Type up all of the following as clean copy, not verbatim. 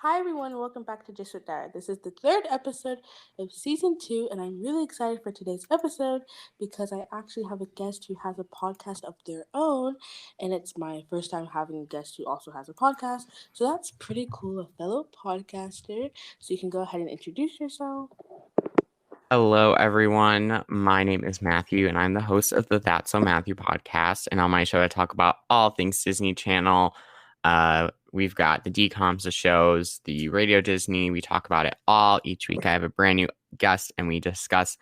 Hi everyone, welcome back to Just with Dara. This is the third episode of season 2, and I'm really excited for today's episode because I actually have a guest who has a podcast of their own, and it's my first time having a guest who also has a podcast. So that's pretty cool, a fellow podcaster. So you can go ahead and introduce yourself. Hello, everyone. My name is Matthew, and I'm the host of the That's So Matthew podcast. And on my show, I talk about all things Disney Channel. We've got the DComs, the shows, the Radio Disney. We talk about it all. Each week, I have a brand new guest, and we discuss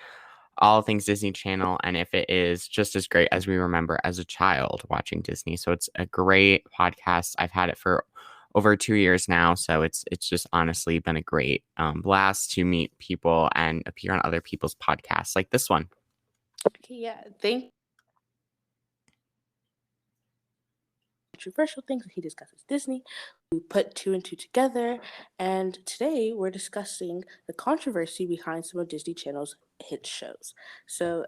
all things Disney Channel and if it is just as great as we remember as a child watching Disney. So it's a great podcast. I've had it for over 2 years now, so it's just honestly been a great blast to meet people and appear on other people's podcasts like this one. Okay, yeah, thank controversial things. He discusses Disney. We put two and two together, and today we're discussing the controversy behind some of Disney Channel's hit shows. So,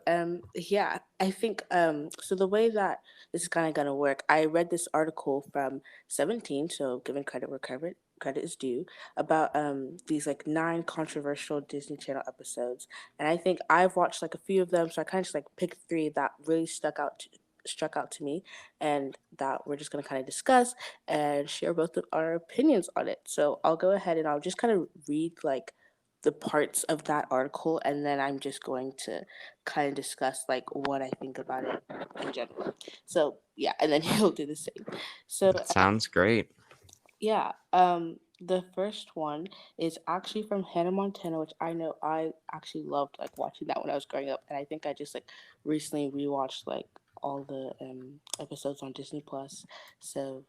yeah, I think so. The way that this is kind of gonna work, I read this article from 17, so giving credit where credit is due, about these like 9 controversial Disney Channel episodes, and I think I've watched like a few of them, so I kind of just like picked 3 that really struck out to me and that we're just going to kind of discuss and share both of our opinions on it. So I'll go ahead and I'll just kind of read like the parts of that article, and then I'm just going to kind of discuss like what I think about it in general. So yeah, and then he'll do the same. So That sounds great. yeah, the first one is actually from Hannah Montana, which I know I actually loved like watching that when I was growing up, and I think I just like recently rewatched like all the episodes on Disney Plus. So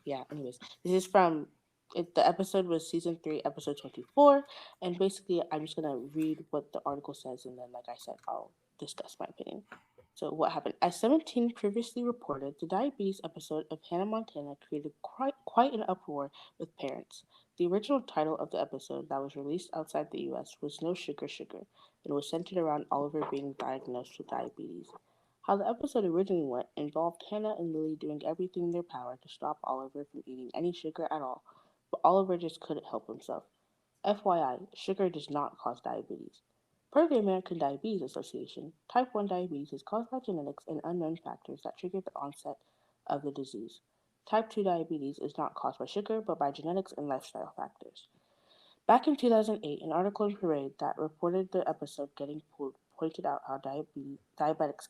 yeah, anyways, this is from the episode was season 3, episode 24, and basically I'm just gonna read what the article says, and then like I said, I'll discuss my opinion. So what happened? As 17 previously reported, the diabetes episode of Hannah Montana created quite an uproar with parents. The original title of the episode that was released outside the US was No Sugar Sugar and was centered around Oliver being diagnosed with diabetes. How the episode originally went involved Hannah and Lily doing everything in their power to stop Oliver from eating any sugar at all, but Oliver just couldn't help himself. FYI, sugar does not cause diabetes. Per the American Diabetes Association, type 1 diabetes is caused by genetics and unknown factors that trigger the onset of the disease. Type 2 diabetes is not caused by sugar but by genetics and lifestyle factors. Back in 2008, an article in Parade that reported the episode getting pulled pointed out how diabetics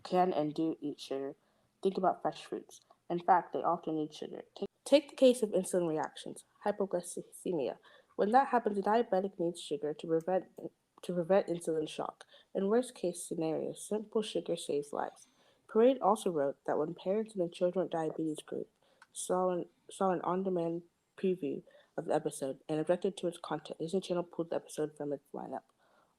can and do eat sugar. Think about fresh fruits. In fact, they often need sugar. Take the case of insulin reactions, hypoglycemia. When that happens, a diabetic needs sugar to prevent insulin shock. In worst case scenarios, simple sugar saves lives. Parade also wrote that when parents in the children with diabetes group saw an on-demand preview of the episode and objected to its content, Disney Channel pulled the episode from its lineup.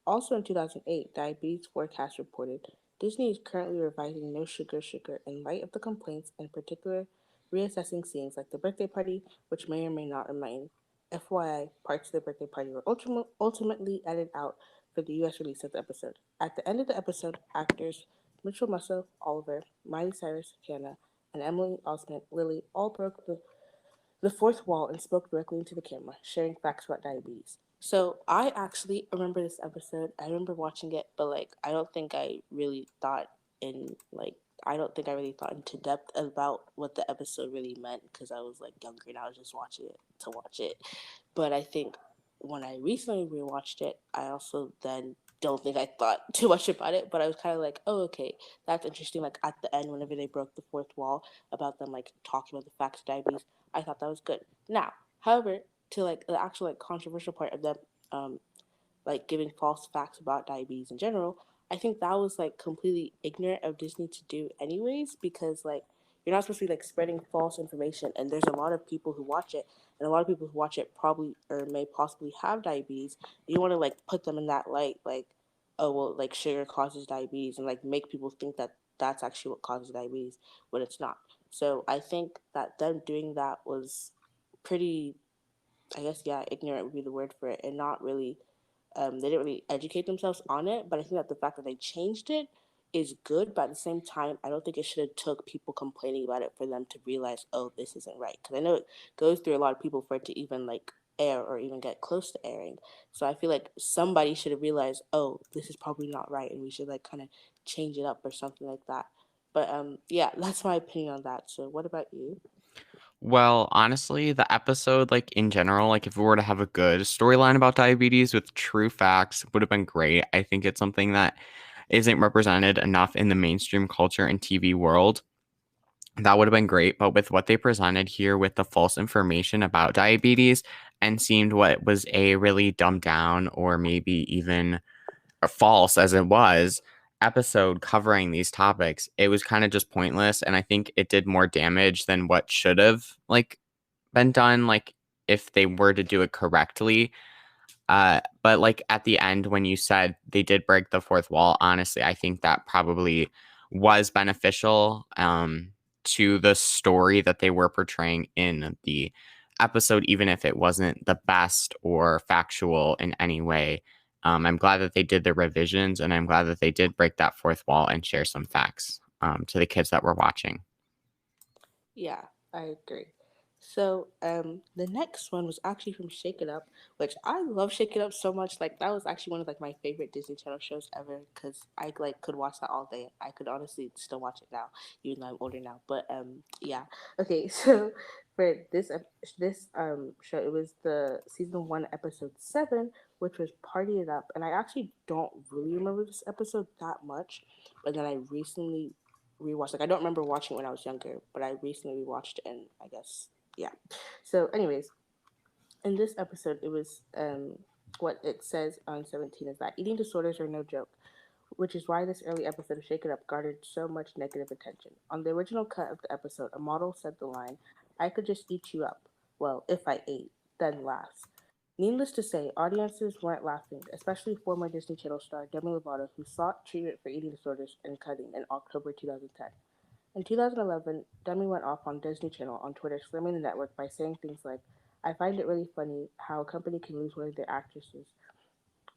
Also in 2008, Diabetes Forecast reported Disney is currently revising No Sugar Sugar in light of the complaints, in particular reassessing scenes like the birthday party, which may or may not remain. FYI, parts of the birthday party were ultimately edited out for the US release of the episode. At the end of the episode, actors Mitchell Musso, Oliver, Miley Cyrus, Hannah, and Emily Osment, Lily, all broke the fourth wall and spoke directly into the camera, sharing facts about diabetes. So I actually remember this episode. I remember watching it, but like I don't think I really thought into depth about what the episode really meant because I was like younger and I was just watching it to watch it. But I think when I recently rewatched it, I also then don't think I thought too much about it, but I was kind of like, oh, okay, that's interesting. Like at the end, whenever they broke the fourth wall about them like talking about the facts of diabetes, I thought that was good. Now, however, to like the actual like controversial part of them, um, like giving false facts about diabetes in general, I think that was like completely ignorant of Disney to do anyways because like you're not supposed to be like spreading false information and there's a lot of people who watch it and a lot of people who watch it probably or may possibly have diabetes. You want to like put them in that light like oh well like sugar causes diabetes and like make people think that that's actually what causes diabetes when it's not. So I think that them doing that was pretty, I guess, yeah, ignorant would be the word for it, and not really, they didn't really educate themselves on it. But I think that the fact that they changed it is good, but at the same time, I don't think it should have took people complaining about it for them to realize, oh, this isn't right. Because I know it goes through a lot of people for it to even like air or even get close to airing. So I feel like somebody should have realized, oh, this is probably not right, and we should like kind of change it up or something like that. But yeah, that's my opinion on that. So what about you? Well, honestly, the episode, like in general, like if we were to have a good storyline about diabetes with true facts, would have been great. I think it's something that isn't represented enough in the mainstream culture and TV world. That would have been great. But with what they presented here with the false information about diabetes and seemed what was a really dumbed down or maybe even false as it was episode covering these topics, it was kind of just pointless. And I think it did more damage than what should have like been done, like if they were to do it correctly. But like at the end, when you said they did break the fourth wall, honestly, I think that probably was beneficial to the story that they were portraying in the episode, even if it wasn't the best or factual in any way. I'm glad that they did the revisions, and I'm glad that they did break that fourth wall and share some facts to the kids that were watching. Yeah, I agree. So, the next one was actually from Shake It Up, which I love Shake It Up so much. Like that was actually one of like my favorite Disney Channel shows ever because I like could watch that all day. I could honestly still watch it now, even though I'm older now. But yeah. Okay, so for this show, it was the season 1, episode 7, which was Party It Up, and I actually don't really remember this episode that much, but then I recently rewatched. Like I don't remember watching it when I was younger, but I recently rewatched it, and I guess yeah. So, anyways, in this episode, it was what it says on 17 is that eating disorders are no joke, which is why this early episode of Shake It Up garnered so much negative attention. On the original cut of the episode, a model said the line, "I could just eat you up. Well, if I ate, then laughs." Needless to say, audiences weren't laughing, especially former Disney Channel star Demi Lovato, who sought treatment for eating disorders and cutting in October 2010. In 2011, Demi went off on Disney Channel on Twitter, slamming the network by saying things like, "I find it really funny how a company can lose one of their actresses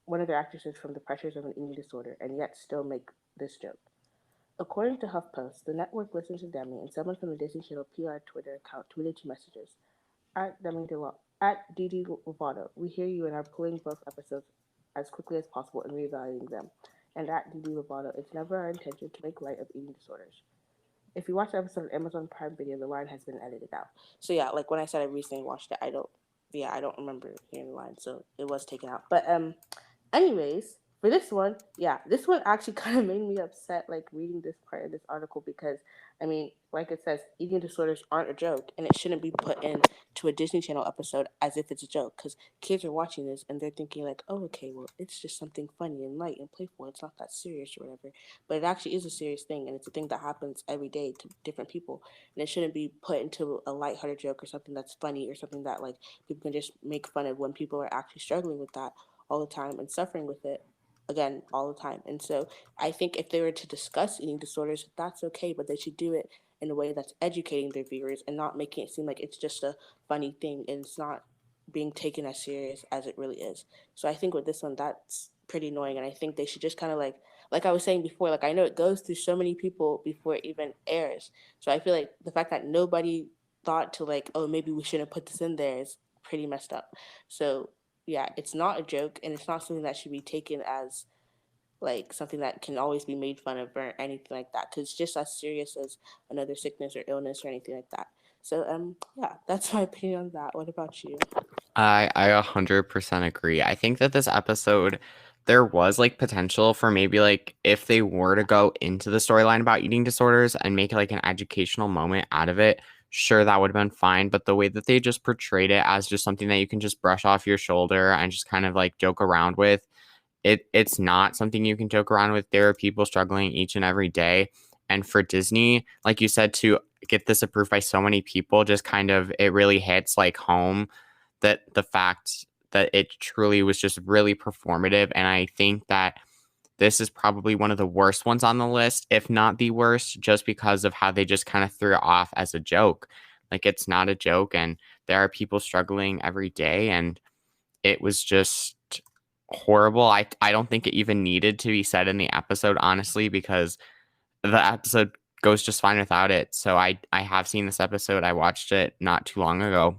from the pressures of an eating disorder and yet still make this joke." According to HuffPost, the network listened to Demi, and someone from the Disney Channel PR Twitter account tweeted 2 messages. At Didi Lovato, we hear you and are pulling both episodes as quickly as possible and reevaluating them. And at Didi Lovato, it's never our intention to make light of eating disorders. If you watch the episode of Amazon Prime Video, the line has been edited out. So yeah, like when I said I recently watched it, I don't remember hearing the line, so it was taken out. But anyways, for this one, yeah, this one actually kind of made me upset, like reading this part of this article because, I mean, like it says, eating disorders aren't a joke, and it shouldn't be put into a Disney Channel episode as if it's a joke, because kids are watching this and they're thinking like, oh, okay, well, it's just something funny and light and playful. It's not that serious or whatever, but it actually is a serious thing, and it's a thing that happens every day to different people, and it shouldn't be put into a lighthearted joke or something that's funny or something that like people can just make fun of when people are actually struggling with that all the time and suffering with it again all the time. And so I think if they were to discuss eating disorders, that's okay, but they should do it in a way that's educating their viewers and not making it seem like it's just a funny thing and it's not being taken as serious as it really is. So I think with this one, that's pretty annoying, and I think they should just kind of like I was saying before, like I know it goes through so many people before it even airs. So I feel like the fact that nobody thought to like, oh, maybe we shouldn't put this in there is pretty messed up. So yeah, it's not a joke, and it's not something that should be taken as like something that can always be made fun of or anything like that. Because it's just as serious as another sickness or illness or anything like that. So yeah, that's my opinion on that. What about you? I 100% agree. I think that this episode, there was like potential for maybe like if they were to go into the storyline about eating disorders and make like an educational moment out of it, sure, that would have been fine. But the way that they just portrayed it as just something that you can just brush off your shoulder and just kind of like joke around with, it's not something you can joke around with. There are people struggling each and every day. And for Disney, like you said, to get this approved by so many people, just kind of it really hits like home that the fact that it truly was just really performative. And I think that this is probably one of the worst ones on the list, if not the worst, just because of how they just kind of threw it off as a joke. Like it's not a joke, and there are people struggling every day, and it was just horrible. I don't think it even needed to be said in the episode, honestly, because the episode goes just fine without it. So I have seen this episode. I watched it not too long ago,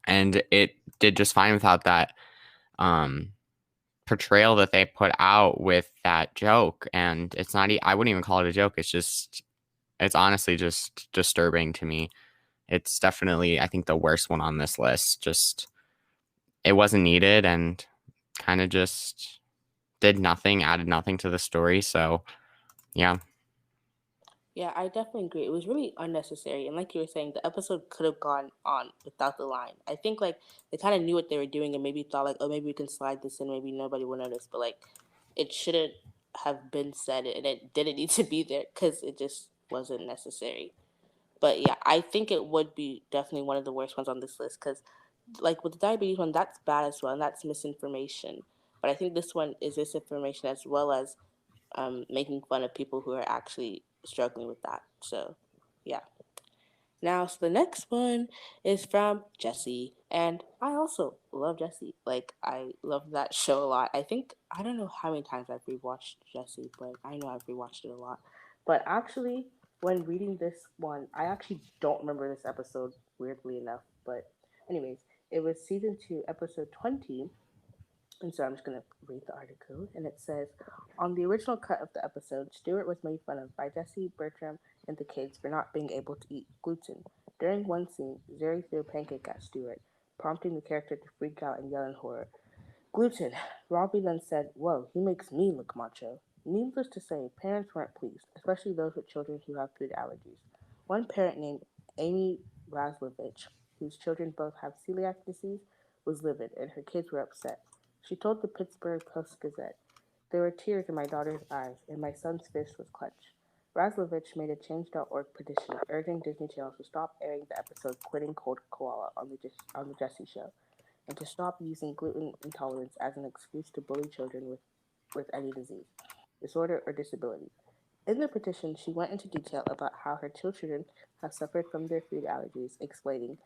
and it did just fine without that um portrayal that they put out with that joke. And it's not I wouldn't even call it a joke. It's honestly just disturbing to me. It's definitely, I think, the worst one on this list. Just, it wasn't needed and kind of just did nothing, added nothing to the story. So yeah. Yeah, I definitely agree. It was really unnecessary, and like you were saying, the episode could have gone on without the line. I think like they kind of knew what they were doing, and maybe thought like, oh, maybe we can slide this in, maybe nobody will notice. But like, it shouldn't have been said, and it didn't need to be there because it just wasn't necessary. But yeah, I think it would be definitely one of the worst ones on this list because, like with the diabetes one, that's bad as well, and that's misinformation. But I think this one is misinformation as well as making fun of people who are actually struggling with that. So, yeah. Now, so the next one is from Jessie, and I also love Jessie. Like, I love that show a lot. I think I don't know how many times I've rewatched Jessie, but I know I've rewatched it a lot. But actually, when reading this one, I actually don't remember this episode. Weirdly enough, but anyways, it was season 2, episode 20, and so I'm just going to read the article. And it says, on the original cut of the episode, Stewart was made fun of by Jesse, Bertram, and the kids for not being able to eat gluten. During one scene, Zeri threw a pancake at Stewart, prompting the character to freak out and yell in horror. Gluten. Robbie then said, whoa, he makes me look macho. Needless to say, parents weren't pleased, especially those with children who have food allergies. One parent named Amy Razlovich, whose children both have celiac disease, was livid, and her kids were upset. She told the Pittsburgh Post-Gazette, there were tears in my daughter's eyes, and my son's fist was clenched. Razlovich made a Change.org petition urging Disney Channel to stop airing the episode Quitting Cold Koala on the Jessie Show, and to stop using gluten intolerance as an excuse to bully children with any disease, disorder, or disability. In the petition, she went into detail about how her two children have suffered from their food allergies, explaining,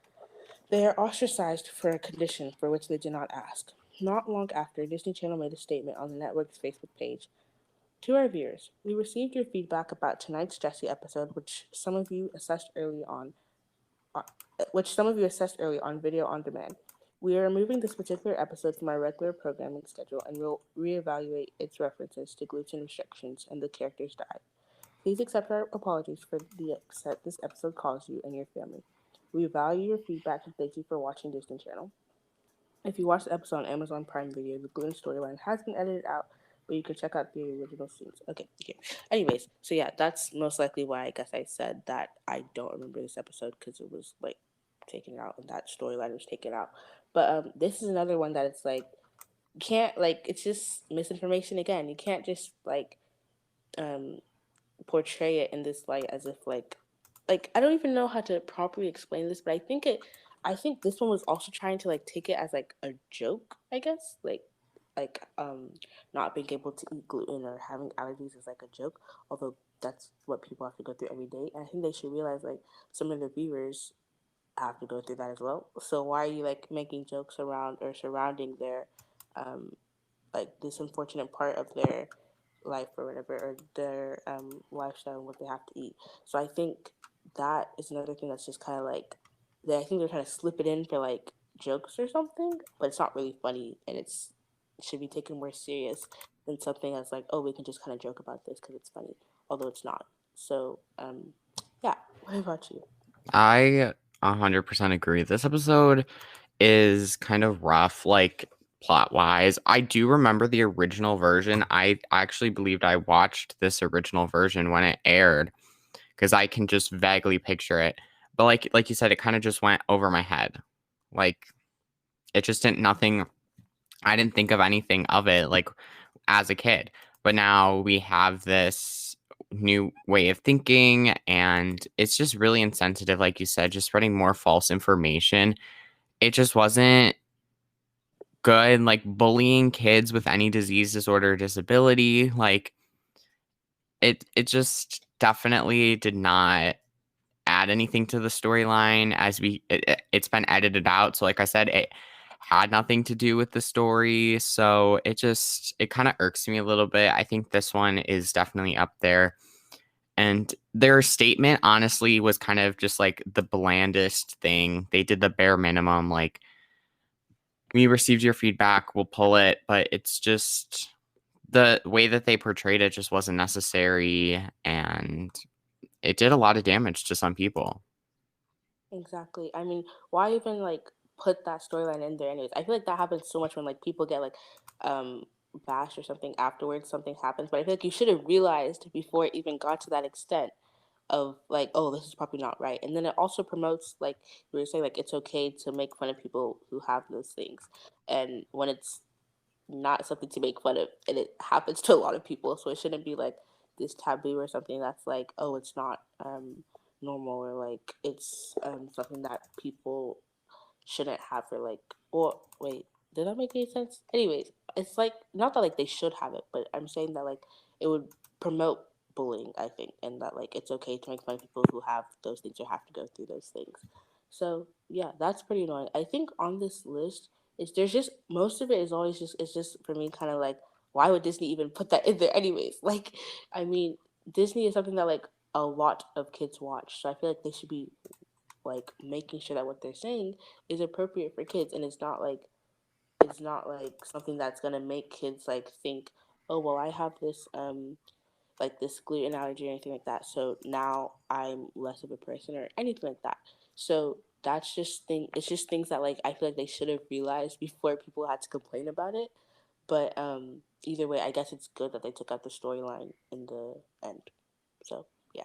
they are ostracized for a condition for which they did not ask. Not long after, Disney Channel made a statement on the network's Facebook page. To our viewers, we received your feedback about tonight's Jessie episode, uh, which some of you assessed early on video on demand. We are removing this particular episode from our regular programming schedule and will reevaluate its references to gluten restrictions and the character's diet. Please accept our apologies for the upset this episode caused you and your family. We value your feedback and thank you for watching Disney Channel. If you watch the episode on Amazon Prime Video, the gluten storyline has been edited out, but you can check out the original scenes. Okay, here. Anyways, so yeah, that's most likely why I guess I said that I don't remember this episode because it was like taken out and that storyline was taken out. But this is another one that it's like you can't like it's just misinformation again. You can't just um portray it in this light as if like I don't even know how to properly explain this, but I think this one was also trying to like take it as like a joke, I guess. Like not being able to eat gluten or having allergies is like a joke, although that's what people have to go through every day. And I think they should realize like some of the viewers have to go through that as well. So why are you like making jokes around or surrounding their um like this unfortunate part of their life or whatever, or their lifestyle and what they have to eat. So I think that is another thing that's just kind of like I think they're trying to slip it in for like jokes or something, but it's not really funny, and it should be taken more serious than something that's like, oh, we can just kind of joke about this because it's funny, although it's not. So yeah. What about you? I 100% agree. This episode is kind of rough, like plot wise. I do remember the original version. I actually believed I watched this original version when it aired because I can just vaguely picture it. But like you said, it kind of just went over my head. Like it just didn't nothing. I didn't think of anything of it like as a kid. But now we have this new way of thinking, and it's just really insensitive, like you said, just spreading more false information. It just wasn't good, like bullying kids with any disease, disorder, or disability. Like it just definitely did not add anything to the storyline as it's been edited out. So like I said, it had nothing to do with the story. So it kind of irks me a little bit. I think this one is definitely up there. And their statement, honestly, was kind of just like the blandest thing. They did the bare minimum, like, we received your feedback, we'll pull it, but it's just the way that they portrayed it just wasn't necessary, and it did a lot of damage to some people. Exactly. I mean, why even like put that storyline in there anyways? I feel like that happens so much when like people get like um bashed or something afterwards, something happens. But I feel like you should have realized before it even got to that extent of like, oh, this is probably not right. And then it also promotes like you were saying, like it's okay to make fun of people who have those things. And when it's not something to make fun of, and it happens to a lot of people, so it shouldn't be like this taboo or something that's like, oh, it's not normal, or like it's something that people shouldn't have for like, or wait, did that make any sense? Anyways, it's like not that like they should have it, but I'm saying that like it would promote bullying, I think, and that like it's okay to make fun of people who have those things or have to go through those things. So yeah, that's pretty annoying. I think on this list is there's just most of it is always just it's just for me kind of like, why would Disney even put that in there anyways? Like, I mean, Disney is something that like a lot of kids watch, so I feel like they should be like making sure that what they're saying is appropriate for kids, and it's not like something that's gonna make kids like think, oh well, I have this like this gluten allergy or anything like that, so now I'm less of a person or anything like that. So that's just thing. It's just things that like I feel like they should have realized before people had to complain about it. But either way, I guess it's good that they took out the storyline in the end. So yeah.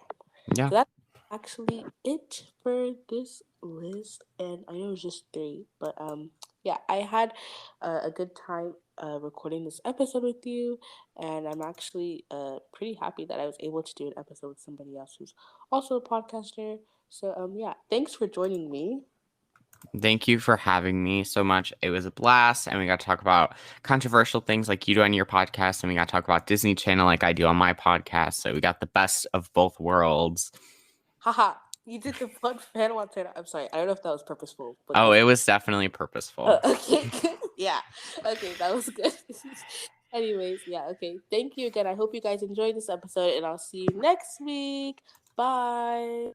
Yeah. So that's actually it for this list, and I know it was just three, but yeah, I had a good time recording this episode with you, and I'm actually pretty happy that I was able to do an episode with somebody else who's also a podcaster. So yeah, thanks for joining me. Thank you for having me so much. It was a blast, and we got to talk about controversial things like you do on your podcast, and we got to talk about Disney Channel like I do on my podcast. So we got the best of both worlds. Haha, you did the fun fan one. I'm sorry, I don't know if that was purposeful, but that Oh, was it good. was definitely purposeful. Okay, good. Yeah. Okay, that was good. Anyways, yeah, okay. Thank you again. I hope you guys enjoyed this episode, and I'll see you next week. Bye.